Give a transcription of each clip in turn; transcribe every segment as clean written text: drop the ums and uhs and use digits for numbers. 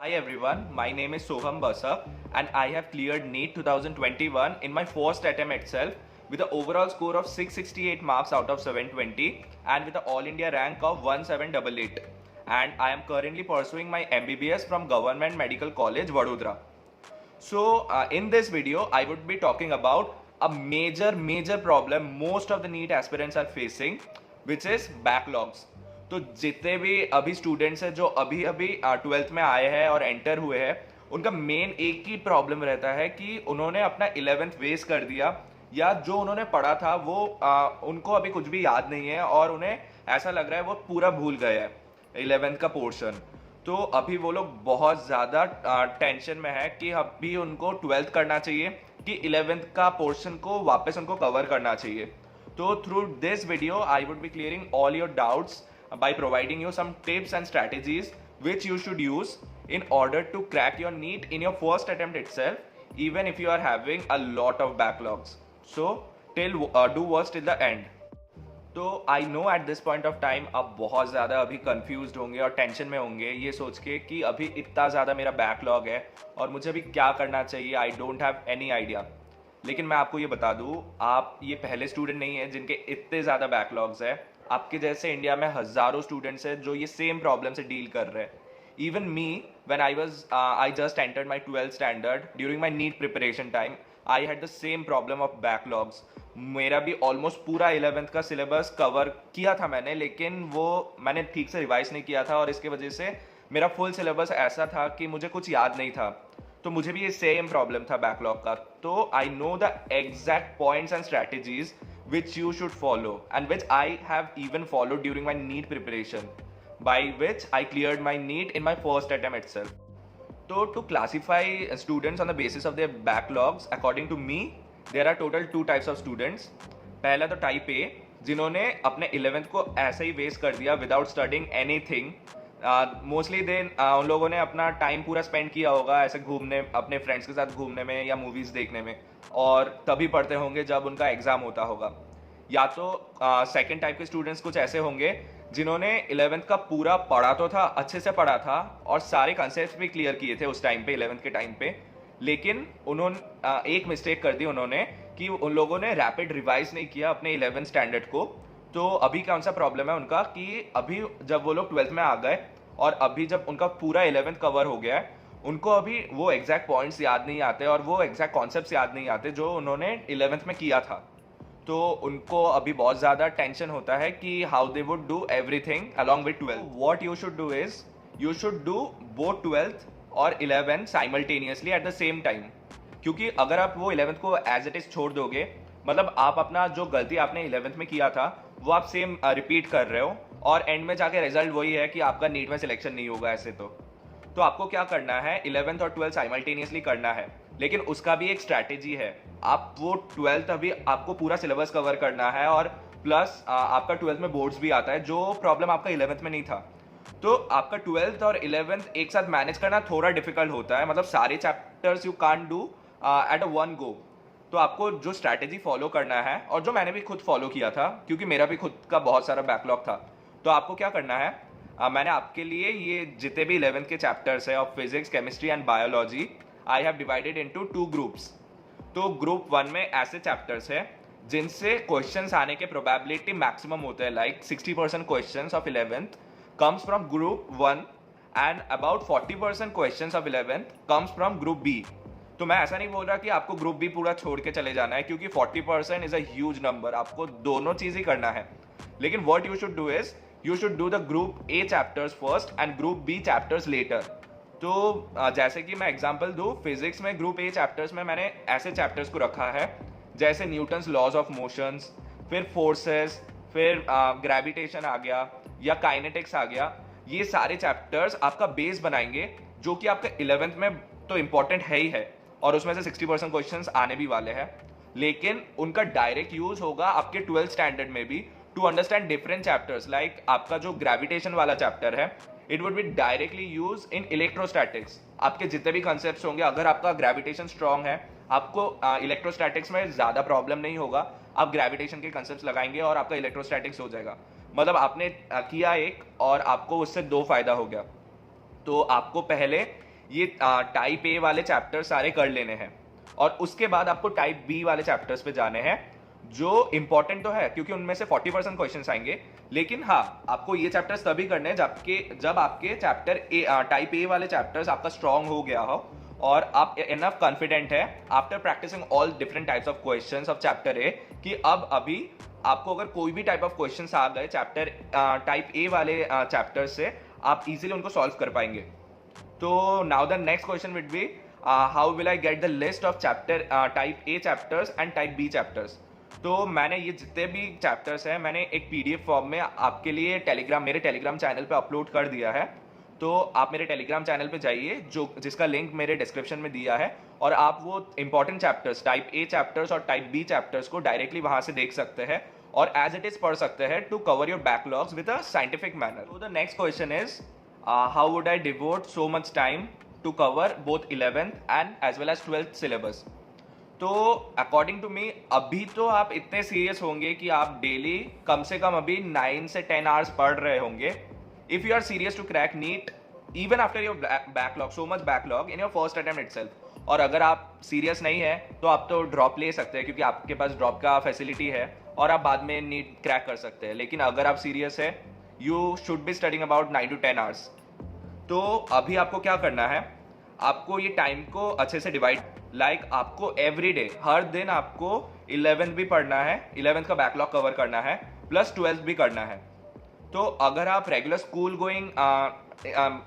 Hi everyone, my name is Soham Basa and I have cleared NEET 2021 in my first attempt itself with an overall score of 668 marks out of 720 and with an All India rank of 1788. And I am currently pursuing my MBBS from Government Medical College, Vadodara. So in this video, I would be talking about a major problem most of the NEET aspirants are facing, which is backlogs. तो जितने भी अभी students हैं जो अभी अभी 12th में आए हैं और एंटर हुए हैं, उनका मेन एक ही प्रॉब्लम रहता है कि उन्होंने अपना 11th वेस्ट कर दिया या जो उन्होंने पढ़ा था वो उनको अभी कुछ भी याद नहीं है और उन्हें ऐसा लग रहा है वो पूरा भूल गए हैं 11th का पोर्शन। तो अभी वो लोग बहुत ज़्यादा टेंशन में है कि अभी उनको 12th करना चाहिए कि 11th का पोर्शन को वापस उनको कवर करना चाहिए। तो through this video I would be clearing all your doubts by providing you some tips and strategies which you should use in order to crack your NEET in your first attempt itself, even if you are having a lot of backlogs. So do watch till the end. तो I know at this point of time आप बहुत ज़्यादा अभी confused होंगे और tension में होंगे ये सोच के कि अभी इतना ज़्यादा मेरा बैकलॉग है और मुझे अभी क्या करना चाहिए, I don't have any idea. लेकिन मैं आपको ये बता दूँ, आप ये पहले स्टूडेंट नहीं है जिनके इतने ज़्यादा बैकलॉग्स है। आपके जैसे इंडिया में हज़ारों स्टूडेंट्स हैं जो ये सेम प्रॉब्लम से डील कर रहे हैं। Even me when I just entered my 12th standard during my NEET preparation time, I had the same problem of backlogs. मेरा भी ऑलमोस्ट पूरा 11th का सिलेबस कवर किया था मैंने, लेकिन वो मैंने ठीक से रिवाइज नहीं किया था और इसकी वजह से मेरा फुल सिलेबस ऐसा था कि मुझे कुछ याद नहीं था। तो मुझे भी ये सेम प्रॉब्लम था बैकलॉग का। तो I know the exact points and strategies which you should follow and which I have even followed during my NEET preparation, by which I cleared my NEET in my first attempt itself. So to classify students on the basis of their backlogs, according to me, there are total two types of students. पहला तो type A, जिन्होंने अपने 11th को ऐसे ही waste कर दिया without studying anything. Mostly उन लोगों ने अपना टाइम पूरा स्पेंड किया होगा ऐसे घूमने, अपने फ्रेंड्स के साथ घूमने में या मूवीज़ देखने में, और तभी पढ़ते होंगे जब उनका एग्ज़ाम होता होगा। या तो सेकंड टाइप के स्टूडेंट्स कुछ ऐसे होंगे जिन्होंने 11th का पूरा पढ़ा तो था, अच्छे से पढ़ा था और सारे कंसेप्ट भी क्लियर किए थे उस टाइम पे, 11th के टाइम पे, लेकिन उन्होंने एक मिस्टेक कर दी उन्होंने कि उन लोगों ने रैपिड रिवाइज नहीं किया अपने 11th स्टैंडर्ड को। तो अभी कौन सा प्रॉब्लम है उनका कि अभी जब वो लोग 12th में आ गए और अभी जब उनका पूरा 11th कवर हो गया है, उनको अभी वो एग्जैक्ट पॉइंट्स याद नहीं आते और वो एग्जैक्ट कॉन्सेप्ट्स याद नहीं आते जो उन्होंने 11th में किया था। तो उनको अभी बहुत ज़्यादा टेंशन होता है कि how they would do everything along with 12th। What you should do is you should do both 12th और 11th simultaneously at the same time. क्योंकि अगर आप वो 11th को एज इट इज छोड़ दोगे, मतलब आप अपना जो गलती आपने 11th में किया था वो आप सेम रिपीट कर रहे हो और एंड में जाके रिजल्ट वही है कि आपका नीट में सिलेक्शन नहीं होगा ऐसे। तो आपको क्या करना है, 11th और 12th साइमल्टेनियसली करना है, लेकिन उसका भी एक स्ट्रैटेजी है। आप वो 12th अभी आपको पूरा सिलेबस कवर करना है और प्लस आपका 12th में बोर्ड्स भी आता है, जो प्रॉब्लम आपका 11th में नहीं था। तो आपका 12th और 11th एक साथ मैनेज करना थोड़ा डिफिकल्ट होता है, मतलब सारे chapters you can't do at a one go. तो आपको जो स्ट्रैटेजी फॉलो करना है और जो मैंने भी खुद फॉलो किया था, क्योंकि मेरा भी खुद का बहुत सारा बैकलॉग था, तो आपको क्या करना है, मैंने आपके लिए ये जितने भी 11th के चैप्टर्स है of physics, chemistry and biology, I have divided into 2 groups. तो ग्रुप 1 में ऐसे चैप्टर्स है जिनसे क्वेश्चंस आने के प्रोबेबिलिटी मैक्सिमम होते हैं, like 60% questions of 11th comes from group 1 and about 40% questions of 11th comes from group B. तो मैं ऐसा नहीं बोल रहा कि आपको ग्रुप बी पूरा छोड़ के चले जाना है, क्योंकि 40% इज अ ह्यूज नंबर, आपको दोनों चीज़ ही करना है। लेकिन what you should do is you should do the group A chapters first and group B chapters later। तो जैसे कि मैं एग्जांपल दूँ, फिजिक्स में ग्रुप A चैप्टर्स में मैंने ऐसे चैप्टर्स को रखा है जैसे न्यूटन्स लॉज ऑफ मोशंस, फिर फोर्सेस, फिर ग्रेविटेशन आ गया या काइनेटिक्स आ गया। ये सारे चैप्टर्स आपका बेस बनाएंगे, जो कि आपका 11th में तो इम्पॉर्टेंट है ही है और उसमें से 60% क्वेश्चंस आने भी वाले हैं, लेकिन उनका डायरेक्ट यूज होगा आपके 12th स्टैंडर्ड में भी to understand different chapters. Like आपका जो ग्रेविटेशन वाला चैप्टर है, it would be directly use in electrostatics. आपके जितने भी कंसेप्ट्स होंगे, अगर आपका ग्रेविटेशन स्ट्रांग है, आपको इलेक्ट्रोस्टैटिक्स में ज़्यादा प्रॉब्लम नहीं होगा, आप ग्रेविटेशन के कंसेप्ट्स लगाएंगे और आपका इलेक्ट्रोस्टैटिक्स हो जाएगा। मतलब आपने किया एक और आपको उससे 2 फायदा हो गया। तो आपको पहले ये टाइप ए वाले चैप्टर सारे कर लेने हैं, और उसके बाद आपको टाइप बी वाले चैप्टर्स पे जाने हैं जो इंपॉर्टेंट तो है क्योंकि उनमें से 40% क्वेश्चन आएंगे, लेकिन हाँ आपको ये चैप्टर्स तभी करने हैं जब आपके चैप्टर ए टाइप ए वाले चैप्टर्स आपका स्ट्रांग हो गया हो और आप इनफ कॉन्फिडेंट है after practicing all different types of questions of chapter A कि अब अभी आपको अगर कोई भी टाइप ऑफ क्वेश्चंस आ गए चैप्टर टाइप ए वाले चैप्टर से, आप इजीली उनको सॉल्व कर पाएंगे। तो now the next question will be how will I get the list of chapter type A chapters and type B chapters. तो मैंने ये जितने भी चैप्टर्स हैं मैंने एक पीडीएफ फॉर्म में आपके लिए मेरे टेलीग्राम चैनल पे अपलोड कर दिया है। तो आप मेरे टेलीग्राम चैनल पे जाइए जिसका लिंक मेरे डिस्क्रिप्शन में दिया है, और आप वो important chapters type A chapters और टाइप बी चैप्टर्स को डायरेक्टली वहां से देख सकते हैं और एज इट इज पढ़ सकते हैं to cover your backlogs with a scientific manner. तो the next question is how would I devote so much time to cover both 11th and as well as 12th syllabus. तो according to me अभी तो आप इतने serious होंगे कि आप daily कम से कम अभी 9 से 10 आवर्स पढ़ रहे होंगे if you are serious to crack NEET even after your backlog, so much backlog in your first attempt itself. और अगर आप सीरियस नहीं है तो आप तो ड्रॉप ले सकते हैं क्योंकि आपके पास ड्रॉप का फैसिलिटी है और आप बाद में नीट क्रैक कर सकते हैं। लेकिन अगर आप सीरियस है you should be studying about 9 to 10 hours. तो अभी आपको क्या करना है, आपको ये टाइम को अच्छे से डिवाइड आपको एवरी डे हर दिन आपको 11th भी पढ़ना है, 11th का बैकलॉग कवर करना है, प्लस 12th भी करना है। तो अगर आप रेगुलर स्कूल गोइंग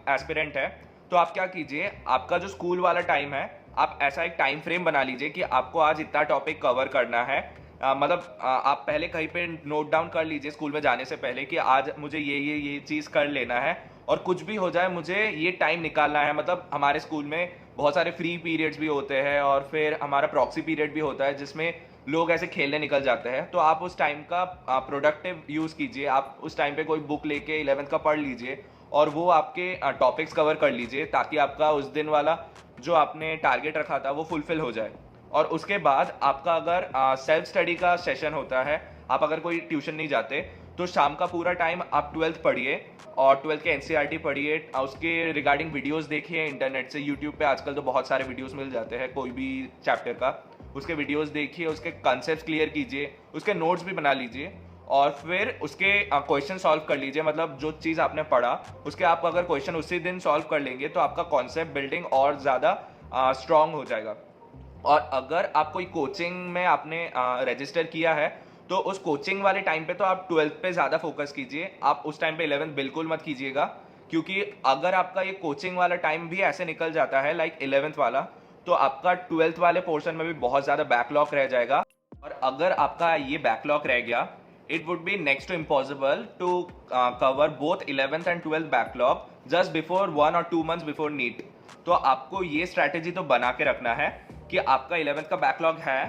एस्पिरेंट है तो आप क्या कीजिए, आपका जो स्कूल वाला टाइम है आप ऐसा एक टाइम फ्रेम बना लीजिए कि आपको आज इतना टॉपिक कवर करना है। आप पहले कहीं पे नोट डाउन कर लीजिए स्कूल में जाने से पहले कि आज मुझे ये चीज़ कर लेना है, और कुछ भी हो जाए मुझे ये टाइम निकालना है। मतलब हमारे स्कूल में बहुत सारे फ्री पीरियड्स भी होते हैं और फिर हमारा प्रॉक्सी पीरियड भी होता है जिसमें लोग ऐसे खेलने निकल जाते हैं। तो आप उस टाइम का प्रोडक्टिव यूज़ कीजिए, आप उस टाइम पे कोई बुक लेके 11th का पढ़ लीजिए और वो आपके टॉपिक्स कवर कर लीजिए ताकि आपका उस दिन वाला जो आपने टारगेट रखा था वो फुलफिल हो जाए। और उसके बाद आपका अगर सेल्फ स्टडी का सेशन होता है, आप अगर कोई ट्यूशन नहीं जाते तो शाम का पूरा टाइम आप 12th पढ़िए और 12th के एनसीईआरटी पढ़िए, उसके रिगार्डिंग वीडियोस देखिए इंटरनेट से। यूट्यूब पे आजकल तो बहुत सारे वीडियोस मिल जाते हैं कोई भी चैप्टर का, उसके वीडियोस देखिए, उसके कॉन्सेप्ट्स क्लियर कीजिए, उसके नोट्स भी बना लीजिए और फिर उसके क्वेश्चन सॉल्व कर लीजिए। मतलब जो चीज़ आपने पढ़ा उसके आप अगर क्वेश्चन उसी दिन सॉल्व कर लेंगे तो आपका कॉन्सेप्ट बिल्डिंग और ज़्यादा स्ट्रांग हो जाएगा। और अगर आप कोई कोचिंग में आपने रजिस्टर किया है तो उस कोचिंग वाले टाइम पे तो आप 12th पे ज़्यादा फोकस कीजिए, आप उस टाइम पे 11th बिल्कुल मत कीजिएगा। क्योंकि अगर आपका ये कोचिंग वाला टाइम भी ऐसे निकल जाता है लाइक 11th वाला, तो आपका 12th वाले पोर्शन में भी बहुत ज़्यादा बैकलॉग रह जाएगा। और अगर आपका ये बैकलॉग रह गया it would be next to impossible to cover both 11th and 12th backlog just before 1 or 2 months before NEET। तो आपको ये स्ट्रैटेजी तो बना के रखना है कि आपका 11th का बैकलॉग है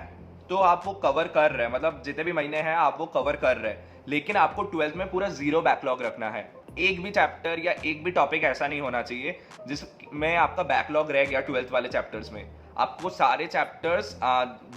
तो आप वो कवर कर रहे हैं, मतलब जितने भी महीने हैं आप वो कवर कर रहे हैं, लेकिन आपको 12th में पूरा 0 बैकलॉग रखना है। एक भी चैप्टर या एक भी टॉपिक ऐसा नहीं होना चाहिए जिसमें आपका बैकलॉग रह गया 12th वाले चैप्टर्स में। आपको सारे chapters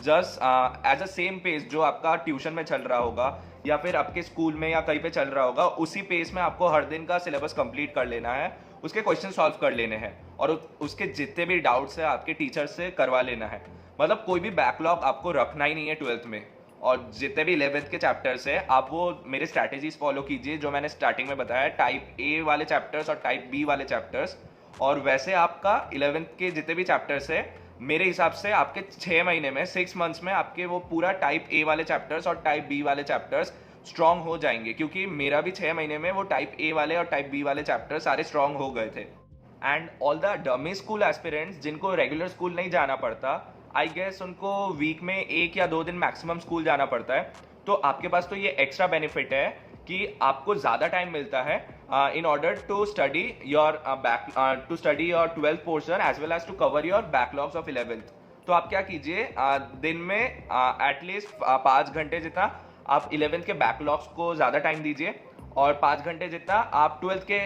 just as a same page जो आपका ट्यूशन में चल रहा होगा या फिर आपके स्कूल में या कहीं पे चल रहा होगा उसी पेज में आपको हर दिन का सिलेबस कंप्लीट कर लेना है, उसके क्वेश्चन सॉल्व कर लेने हैं और उसके जितने भी डाउट्स है आपके टीचर से करवा लेना है। मतलब कोई भी बैकलॉग आपको रखना ही नहीं है 12th में। और जितने भी 11th के चैप्टर्स है आप वो मेरे स्ट्रैटेजीज फॉलो कीजिए जो मैंने स्टार्टिंग में बताया, टाइप ए वाले चैप्टर्स और टाइप बी वाले चैप्टर्स। और वैसे आपका 11th के जितने भी चैप्टर्स है मेरे हिसाब से आपके 6 महीने में 6 मंथ्स में आपके वो पूरा टाइप ए वाले चैप्टर्स और टाइप बी वाले चैप्टर्स स्ट्रॉन्ग हो जाएंगे। क्योंकि मेरा भी 6 महीने में वो टाइप ए वाले और टाइप बी वाले चैप्टर सारे स्ट्रॉन्ग हो गए थे। And all the dummy school aspirants जिनको रेगुलर स्कूल नहीं जाना पड़ता, आई गेस उनको वीक में 1 या 2 दिन मैक्सिमम स्कूल जाना पड़ता है। तो आपके पास तो ये एक्स्ट्रा बेनिफिट है कि आपको ज़्यादा टाइम मिलता है in order to study your 12th portion as well as to cover your backlogs of 11th। तो आप क्या कीजिए, दिन में एटलीस्ट 5 घंटे जितना आप 11th के बैकलॉग्स को ज़्यादा टाइम दीजिए और 5 घंटे जितना आप 12th के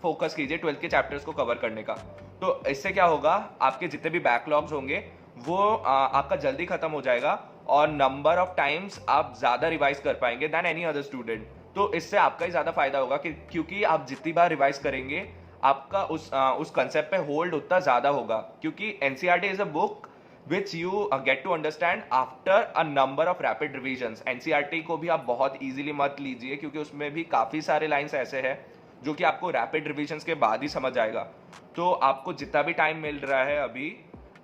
फोकस कीजिए 12th के चैप्टर्स को कवर करने का। तो इससे क्या होगा, आपके जितने भी बैकलॉग्स होंगे वो आपका जल्दी खत्म हो जाएगा और नंबर ऑफ टाइम्स आप ज़्यादा रिवाइज कर पाएंगे दैन एनी अदर स्टूडेंट। तो इससे आपका ही ज़्यादा फायदा होगा क्योंकि आप जितनी बार रिवाइज करेंगे आपका उस कंसेप्ट पे होल्ड उतना ज़्यादा होगा, क्योंकि NCERT is a book which you get to understand after a number of rapid revisions. NCERT को भी आप बहुत ईजिली मत लीजिए, क्योंकि उसमें भी काफ़ी सारे लाइन्स ऐसे हैं जो कि आपको रैपिड रिविजन्स के बाद ही समझ आएगा। तो आपको जितना भी टाइम मिल रहा है अभी,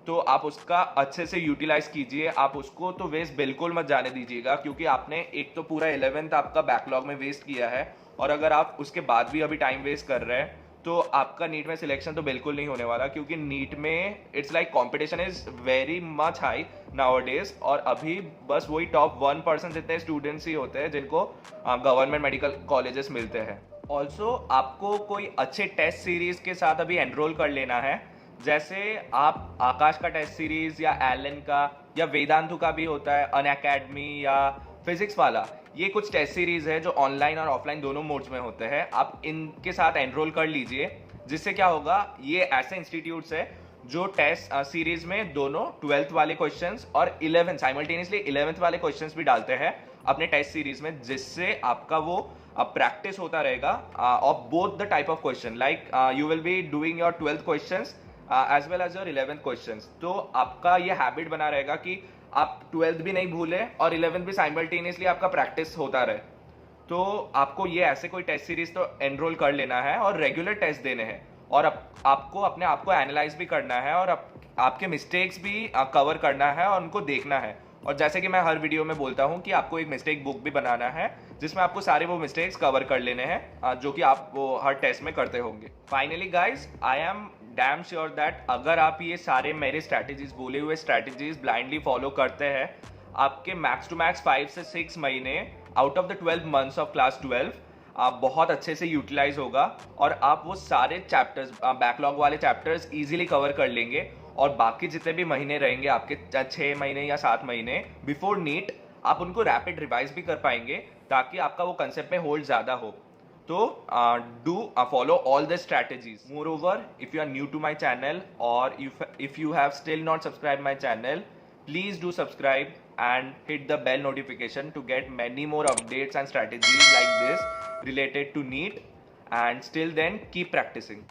तो आप उसका अच्छे से यूटिलाइज कीजिए। आप उसको तो वेस्ट बिल्कुल मत जाने दीजिएगा, क्योंकि आपने एक तो पूरा 11th आपका बैकलॉग में वेस्ट किया है, और अगर आप उसके बाद भी अभी टाइम वेस्ट कर रहे हैं तो आपका नीट में सिलेक्शन तो बिल्कुल नहीं होने वाला, क्योंकि नीट में it's like competition is very much high nowadays. और अभी बस वही टॉप 1% जितने स्टूडेंट्स ही होते हैं जिनको गवर्नमेंट मेडिकल कॉलेजेस मिलते हैं। ऑल्सो आपको कोई अच्छे टेस्ट सीरीज के साथ अभी एनरोल कर लेना है, जैसे आप आकाश का टेस्ट सीरीज या एलन का या वेदांतु का भी होता है, अनअकैडमी या फिजिक्स वाला, ये कुछ टेस्ट सीरीज है जो ऑनलाइन और ऑफलाइन दोनों मोड्स में होते हैं। आप इनके साथ एनरोल कर लीजिए, जिससे क्या होगा, ये ऐसे इंस्टीट्यूट्स है जो टेस्ट सीरीज में दोनों 12th वाले क्वेश्चंस और 11 साइमल्टेनियसली 11th वाले क्वेश्चंस भी डालते हैं अपने टेस्ट सीरीज में, जिससे आपका वो प्रैक्टिस होता रहेगा of both the type of question. Like you will be doing your 12th questions as well as your 11th questions. तो आपका ये हैबिट बना रहेगा कि आप 12th भी नहीं भूले और 11th भी साइमल्टेनियसली आपका प्रैक्टिस होता रहे। तो आपको ये ऐसे कोई टेस्ट सीरीज तो एनरोल कर लेना है और रेगुलर टेस्ट देने हैं, और आपको अपने आप को एनालाइज भी करना है, और आपके मिस्टेक्स भी कवर करना है और उनको देखना है। और जैसे कि मैं हर वीडियो में बोलता हूँ कि आपको एक मिस्टेक बुक भी बनाना है, जिसमें आपको सारे वो मिस्टेक्स कवर कर लेने हैं जो कि आप वो हर टेस्ट में करते होंगे। Finally guys, I am damn sure that अगर आप ये सारे मेरे स्ट्रैटेजीज, बोले हुए स्ट्रैटेजीज ब्लाइंडली फॉलो करते हैं, आपके मैक्स टू मैक्स 5 से 6 महीने out of the 12 months of class 12 आप बहुत अच्छे से यूटिलाइज होगा, और आप वो सारे चैप्टर्स, बैकलॉग वाले चैप्टर्स इजीली कवर कर लेंगे। और बाकी जितने भी महीने रहेंगे आपके 6 महीने या 7 महीने बिफोर नीट, आप उनको रैपिड रिवाइज भी कर पाएंगे, ताकि आपका वो कंसेप्ट में होल्ड ज़्यादा हो। तो do follow all the strategies. Moreover, if you are new to my channel, or if you have still not subscribed my channel, please do subscribe and hit the bell notification to get many more updates and strategies like this related to NEET. And still then, keep practicing.